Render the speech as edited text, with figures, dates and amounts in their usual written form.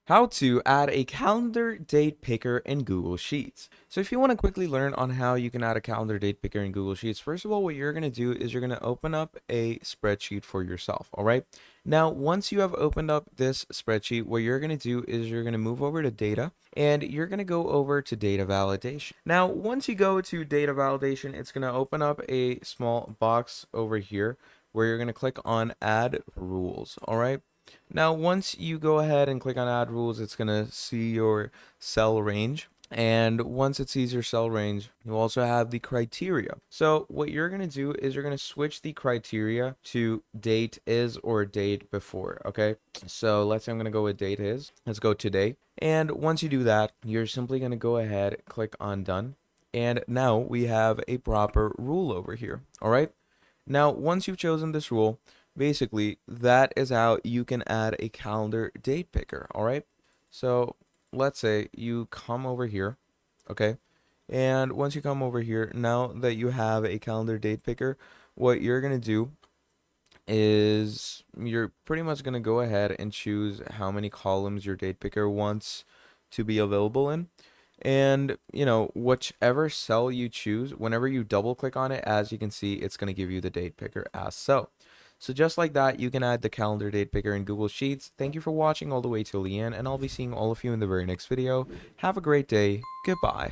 How to add a calendar date picker in Google Sheets. So if you want to quickly learn on how you can add a calendar date picker in Google Sheets, first of all, what you're going to do is you're going to open up a spreadsheet for yourself. All right. Now, once you have opened up this spreadsheet, what you're going to do is you're going to move over to data and you're going to go over to data validation. Now, once you go to data validation, it's going to open up a small box over here where you're going to click on add rules. All right. Now, once you go ahead and click on add rules, it's going to see your cell range. And once it sees your cell range, you also have the criteria. So what you're going to do is you're going to switch the criteria to date is or date before. Okay. So let's say I'm going to go with date is. Let's go today. And once you do that, you're simply going to go ahead, click on done. And now we have a proper rule over here. All right. Now, once you've chosen this rule, basically that is how you can add a calendar date picker. All right. So let's say you come over here. Okay. And once you come over here, now that you have a calendar date picker, what you're going to do is you're pretty much going to go ahead and choose how many columns your date picker wants to be available in. And, whichever cell you choose, whenever you double click on it, as you can see, it's going to give you the date picker as so. So just like that, you can add the calendar date picker in Google Sheets. Thank you for watching all the way till the end, and I'll be seeing all of you in the very next video. Have a great day. Goodbye.